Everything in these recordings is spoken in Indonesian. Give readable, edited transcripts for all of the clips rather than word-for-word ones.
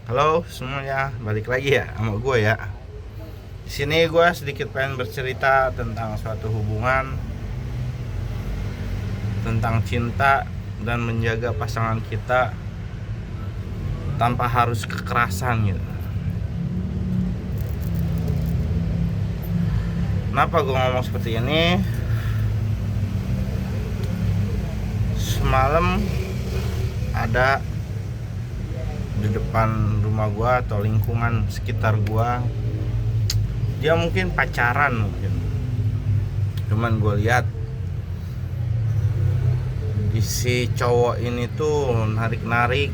Halo semuanya, balik lagi ya sama gue ya. Di sini gue sedikit pengen bercerita tentang suatu hubungan, tentang cinta dan menjaga pasangan kita tanpa harus kekerasan gitu. Kenapa gue ngomong seperti ini? Semalam ada di depan rumah gue atau lingkungan sekitar gue, dia mungkin pacaran mungkin, cuman gue lihat si cowok ini tuh narik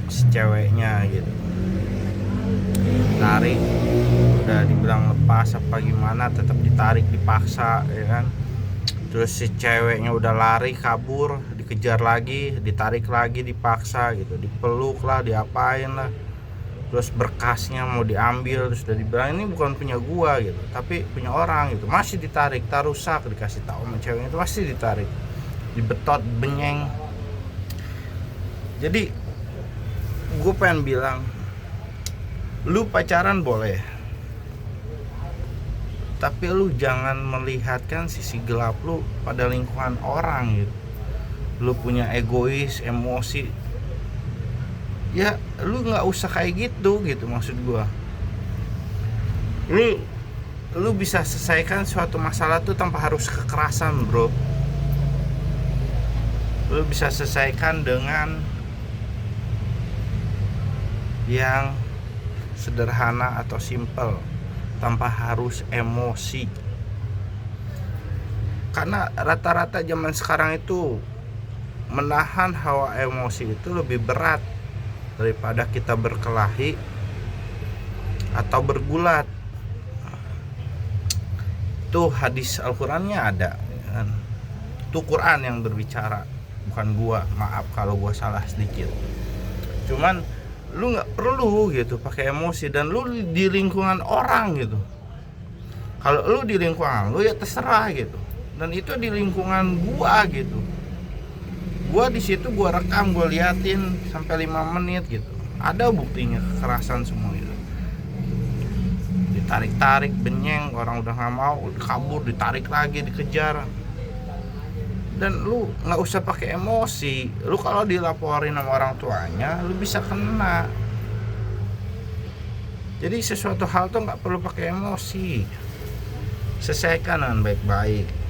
si ceweknya gitu, tarik, udah dibilang lepas apa gimana tetap ditarik, dipaksa ya kan. Terus si ceweknya udah lari kabur, dikejar lagi, ditarik lagi, dipaksa gitu, dipeluk lah, diapain lah. Terus berkasnya mau diambil, terus udah dibilang ini bukan punya gua gitu, tapi punya orang gitu, masih ditarik, tak rusak, dikasih tahu sama ceweknya itu masih ditarik, dibetot, benyeng. Jadi gue pengen bilang, lu pacaran boleh, tapi lu jangan melihatkan sisi gelap lu pada lingkungan orang gitu. Lu punya egois, emosi, ya lu nggak usah kayak gitu maksud gua. Lu bisa selesaikan suatu masalah tuh tanpa harus kekerasan, bro. Lu bisa selesaikan dengan yang sederhana atau simple, tanpa harus emosi. Karena rata-rata zaman sekarang itu menahan hawa emosi itu lebih berat daripada kita berkelahi atau bergulat. Itu hadis Al-Qur'annya ada kan? Itu Quran yang berbicara, bukan gua. Maaf kalau gua salah sedikit. Cuman lu nggak perlu gitu pakai emosi, dan lu di lingkungan orang gitu. Kalau lu di lingkungan lu ya terserah gitu, dan itu di lingkungan gua gitu. Gua di situ gua rekam, gua liatin sampai 5 menit gitu. Ada buktinya kekerasan semua itu. Ditarik-tarik, benyeng, orang udah nggak mau, kabur, ditarik lagi, dikejar. Dan lu nggak usah pakai emosi. Lu kalau dilaporin sama orang tuanya, lu bisa kena. Jadi sesuatu hal tuh nggak perlu pakai emosi, selesaikan dengan baik-baik.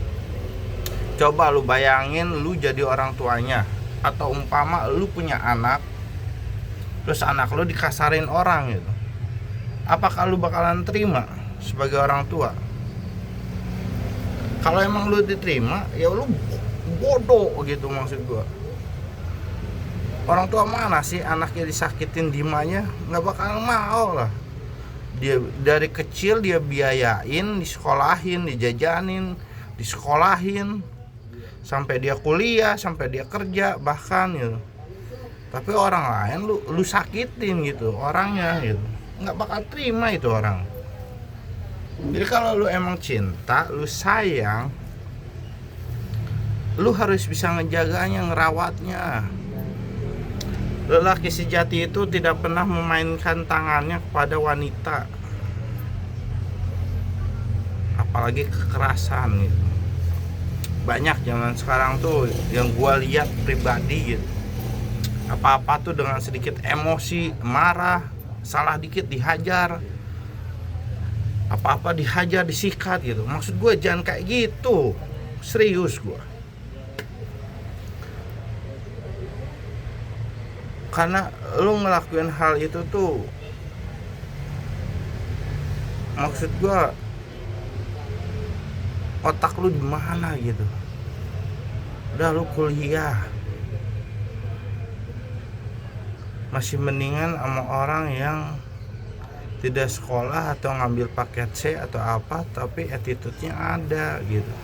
Coba lu bayangin lu jadi orang tuanya, atau umpama lu punya anak, terus anak lu dikasarin orang gitu. Apakah lu bakalan terima sebagai orang tua? Kalau emang lu diterima, ya lu bodoh gitu maksud gua. Orang tua mana sih anaknya disakitin dimanya? Nggak bakal mau lah. Dia dari kecil dia biayain, disekolahin, dijajanin, disekolahin, sampai dia kuliah, sampai dia kerja bahkan gitu. Tapi orang lain lu sakitin gitu orangnya gitu, nggak bakal terima itu orang. Jadi kalau lu emang cinta, lu sayang, lu harus bisa ngejaganya, ngerawatnya. Lelaki sejati itu tidak pernah memainkan tangannya kepada wanita, apalagi kekerasan gitu. Banyak zaman sekarang tuh yang gua lihat pribadi gitu, apa-apa tuh dengan sedikit emosi, marah, salah dikit dihajar, apa-apa dihajar, disikat gitu. Maksud gue jangan kayak gitu, serius gue. Karena lu ngelakuin hal itu tuh, maksud gue otak lu di mana gitu. Udah lu kuliah, masih mendingan sama orang yang tidak sekolah atau ngambil paket C atau apa, tapi attitude-nya ada gitu.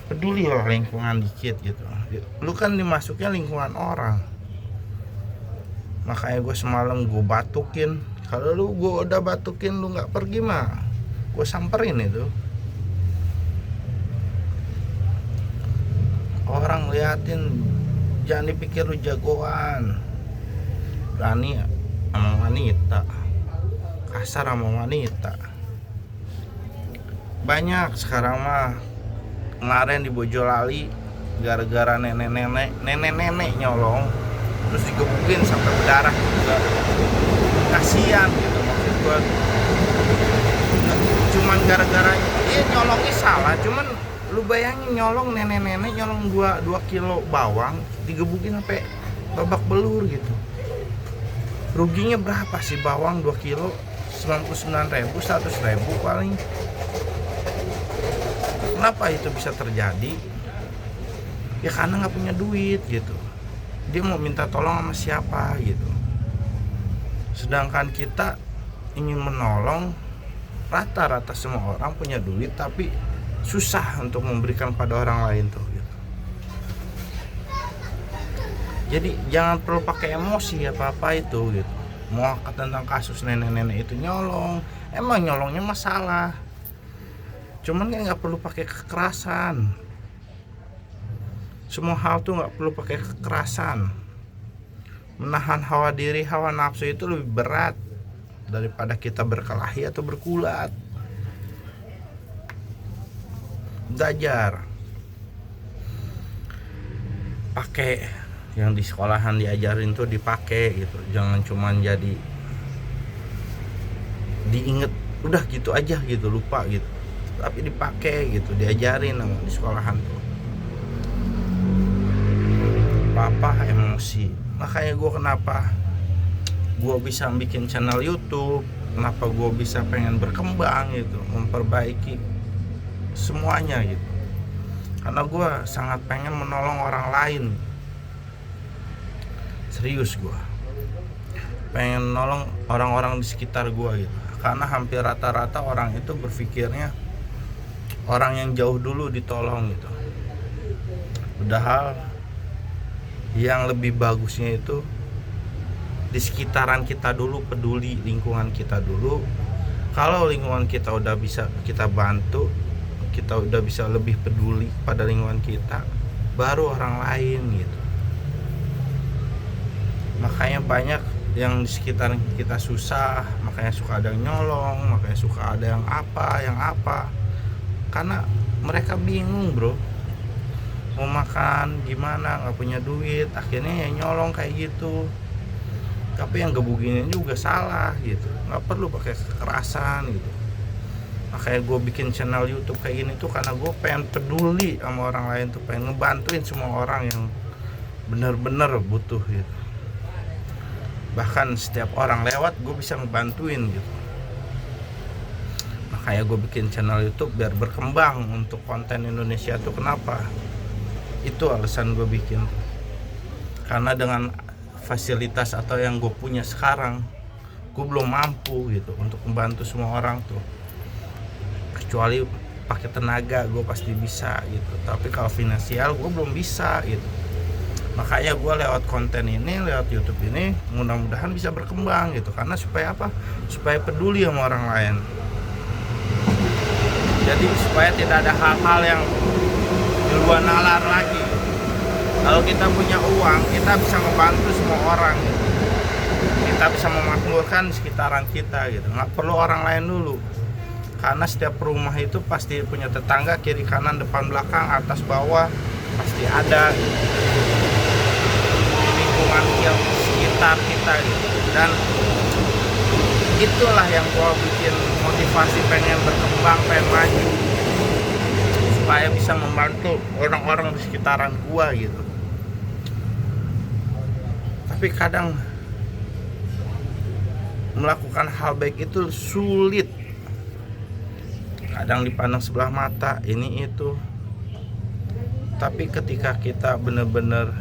Peduli lah lingkungan dikit gitu. Lu kan dimasuknya lingkungan orang. Makanya gue semalam gue batukin. Kalau lu gue udah batukin lu nggak pergi mah, gue samperin itu. Orang liatin, jangan dipikir lu jagoan. berani sama wanita, kasar sama wanita. Banyak sekarang mah. Kemarin di Boyolali gara-gara nenek-nenek nyolong terus digebukin sampai berdarah juga. Kasihan gitu maksud gua. Cuman gara-gara dia nyolongnya salah, cuman lu bayangin nyolong nenek-nenek nyolong 2 kilo bawang digebukin sampai babak belur gitu. Ruginya berapa sih bawang 2 kilo? 99.000, 100.000 paling. Kenapa itu bisa terjadi? Ya karena nggak punya duit gitu. Dia mau minta tolong sama siapa gitu. Sedangkan kita ingin menolong, rata-rata semua orang punya duit tapi susah untuk memberikan pada orang lain tuh gitu. Jadi jangan perlu pakai emosi apa-apa itu gitu. Mau tentang kasus nenek-nenek itu nyolong, emang nyolongnya masalah. Cuman kan nggak perlu pakai kekerasan. Semua hal tuh nggak perlu pakai kekerasan. Menahan hawa diri, hawa nafsu itu lebih berat daripada kita berkelahi atau bergulat. Belajar, pakai yang di sekolahan diajarin tuh dipakai gitu. Jangan cuman jadi diinget udah gitu aja gitu, lupa gitu. Tapi dipakai gitu, diajarin sama di sekolahan tuh. Papa emosi. Makanya kenapa gue bisa bikin channel YouTube, kenapa gue bisa pengen berkembang gitu, memperbaiki semuanya gitu. Karena gue sangat pengen menolong orang lain. Serius gue pengen nolong orang-orang di sekitar gue gitu. Karena hampir rata-rata orang itu berpikirnya orang yang jauh dulu ditolong gitu. Padahal yang lebih bagusnya itu di sekitaran kita dulu, peduli lingkungan kita dulu. Kalau lingkungan kita udah bisa kita bantu, kita udah bisa lebih peduli pada lingkungan kita, baru orang lain gitu. Makanya banyak yang di sekitar kita susah, makanya suka ada yang nyolong, makanya suka ada yang apa, karena mereka bingung bro, mau makan gimana, nggak punya duit, akhirnya ya nyolong kayak gitu. Tapi yang gebukinnya juga salah gitu, nggak perlu pakai kekerasan gitu. Makanya gue bikin channel YouTube kayak gini tuh karena gue pengen peduli sama orang lain tuh, pengen ngebantuin semua orang yang bener-bener butuh gitu. Bahkan setiap orang lewat gue bisa ngebantuin gitu. Makanya gue bikin channel YouTube biar berkembang untuk konten Indonesia tuh. Kenapa? Itu alasan gue bikin. Karena dengan fasilitas atau yang gue punya sekarang, gue belum mampu gitu untuk membantu semua orang tuh. Kecuali pakai tenaga gue pasti bisa gitu, tapi kalau finansial gue belum bisa gitu. Makanya gue lewat konten ini, lewat YouTube ini, mudah-mudahan bisa berkembang gitu. Karena supaya apa? Supaya peduli sama orang lain. Jadi supaya tidak ada hal-hal yang di luar nalar lagi. Kalau kita punya uang, kita bisa membantu semua orang gitu. Kita bisa memakmurkan sekitaran kita gitu. Nggak perlu orang lain dulu. Karena setiap rumah itu pasti punya tetangga, kiri kanan, depan belakang, atas bawah, pasti ada gitu. Di lingkungan yang sekitar kita gitu. Dan itulah yang gua bikin motivasi pengen berkembang, pengen maju, supaya bisa membantu orang-orang di sekitaran gua gitu. Tapi kadang melakukan hal baik itu sulit. Kadang dipandang sebelah mata, ini itu. Tapi ketika kita benar-benar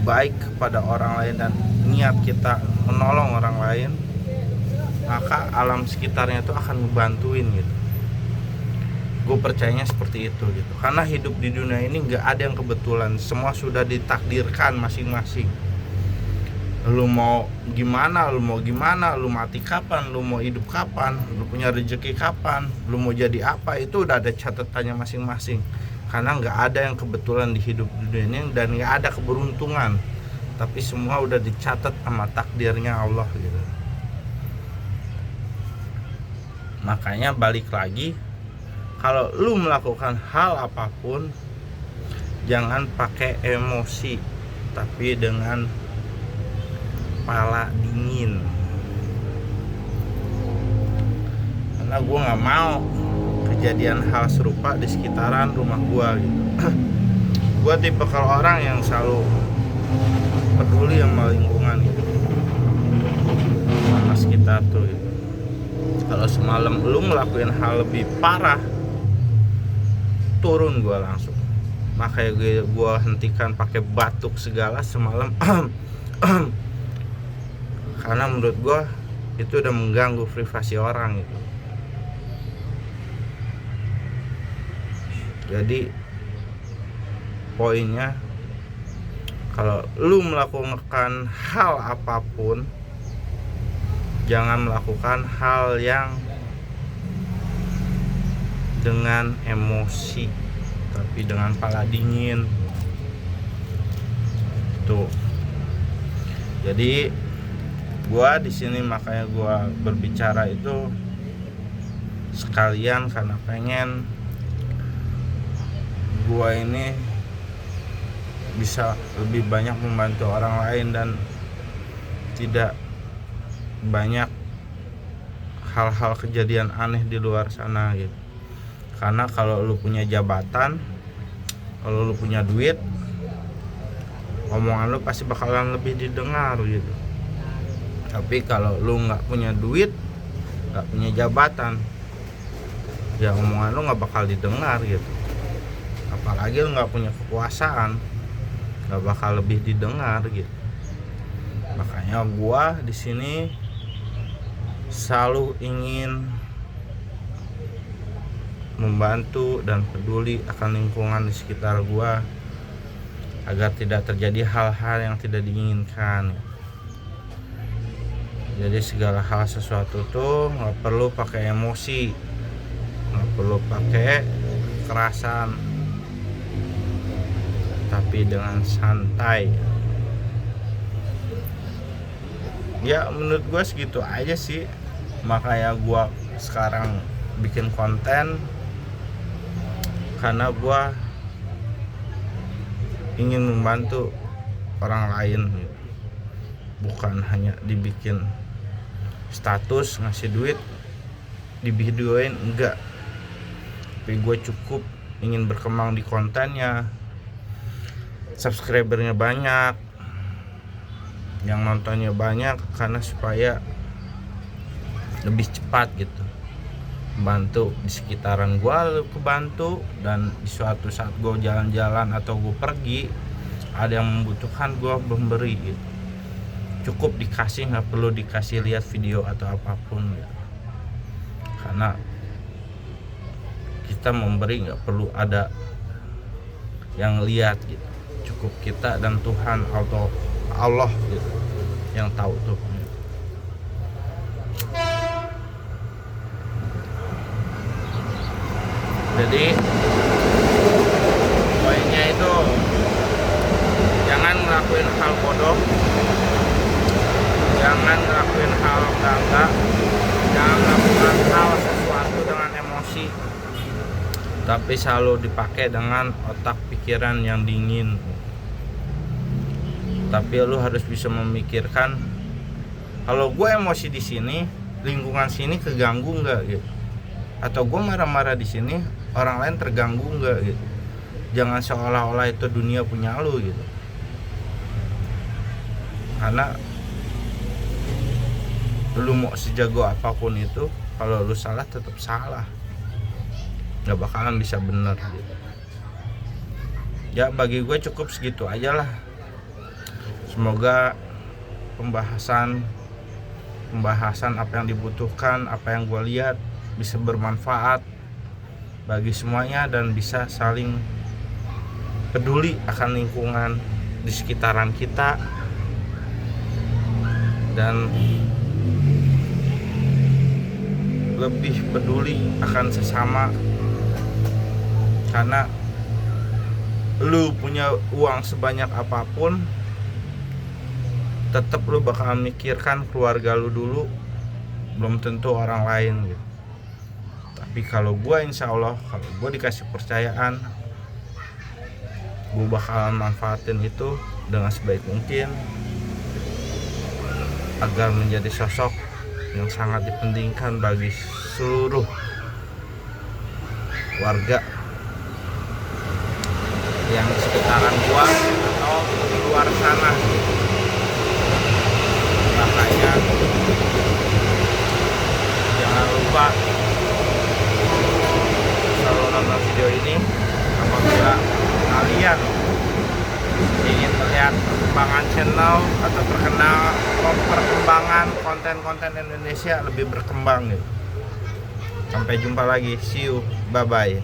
baik kepada orang lain dan niat kita menolong orang lain, maka alam sekitarnya itu akan membantuin gitu. Gue percayanya seperti itu gitu. Karena hidup di dunia ini nggak ada yang kebetulan, semua sudah ditakdirkan masing-masing. Lu mau gimana, lu mati kapan, lu mau hidup kapan, lu punya rezeki kapan, lu mau jadi apa, itu udah ada catatannya masing-masing. Karena nggak ada yang kebetulan di hidup dunia ini, dan nggak ada keberuntungan. tapi semua udah dicatat sama takdirnya Allah gitu. Makanya balik lagi, kalau lu melakukan hal apapun jangan pakai emosi, tapi dengan kepala dingin. Karena gue nggak mau kejadian hal serupa di sekitaran rumah gue gitu. Gue tipe kalau orang yang selalu peduli sama lingkungan gitu, sama sekitar tuh gitu. Kalau semalam lu ngelakuin hal lebih parah, turun gue langsung. Makanya gue hentikan pakai batuk segala semalam. Karena menurut gue itu udah mengganggu privasi orang gitu. Jadi poinnya, kalau lu melakukan hal apapun jangan melakukan hal yang dengan emosi, tapi dengan kepala dingin tuh. Jadi gua di sini makanya gua berbicara itu sekalian karena pengen gua ini bisa lebih banyak membantu orang lain dan tidak banyak hal-hal kejadian aneh di luar sana gitu. Karena kalau lu punya jabatan, kalau lu punya duit, omongan lu pasti bakalan lebih didengar gitu. Tapi kalau lu nggak punya duit, nggak punya jabatan, ya omongan lu nggak bakal didengar gitu. Apalagi lu nggak punya kekuasaan, nggak bakal lebih didengar gitu. Makanya gua di sini selalu ingin membantu dan peduli akan lingkungan di sekitar gua agar tidak terjadi hal-hal yang tidak diinginkan. Jadi segala hal sesuatu tuh nggak perlu pakai emosi, nggak perlu pakai kekerasan, tapi dengan santai. Ya menurut gue segitu aja sih. Makanya gue sekarang bikin konten, karena gue ingin membantu orang lain, bukan hanya dibikin status ngasih duit divideoin, enggak. Tapi gue cukup ingin berkembang di kontennya, subscribernya banyak, yang nontonnya banyak, karena supaya lebih cepat gitu bantu di sekitaran gue kebantu, dan di suatu saat gue jalan-jalan atau gue pergi ada yang membutuhkan, gue memberi gitu. Cukup dikasih, nggak perlu dikasih lihat video atau apapun gitu. Karena kita memberi nggak perlu ada yang lihat gitu, cukup kita dan Tuhan atau Allah gitu yang tahu tuh. Jadi poinnya itu jangan ngelakuin hal bodoh, jangan ngelakuin hal enggak, jangan melakukan hal sesuatu dengan emosi, tapi selalu dipakai dengan otak pikiran yang dingin. Tapi lu harus bisa memikirkan, kalau gue emosi di sini, lingkungan sini keganggu nggak gitu, atau gue marah-marah di sini, orang lain terganggu nggak gitu. Jangan seolah-olah itu dunia punya lu gitu. Karena lu mau sejago apapun itu, kalau lu salah tetap salah, nggak bakalan bisa bener gitu. Ya bagi gue cukup segitu aja lah. Semoga pembahasan apa yang dibutuhkan, apa yang gue lihat bisa bermanfaat bagi semuanya, dan bisa saling peduli akan lingkungan di sekitaran kita, dan lebih peduli akan sesama. Karena lu punya uang sebanyak apapun, tetap lu bakal mikirkan keluarga lu dulu, belum tentu orang lain gitu. Tapi kalau gue insya Allah, kalau gue dikasih percayaan, gue bakalan manfaatin itu dengan sebaik mungkin agar menjadi sosok yang sangat dipentingkan bagi seluruh warga yang di sekitaran gua atau di luar sana. Makanya jangan lupa selalu nonton video ini apabila kalian ingin melihat perkembangan channel atau perkembangan konten-konten Indonesia lebih berkembang gitu. Sampai jumpa lagi, see you, bye bye.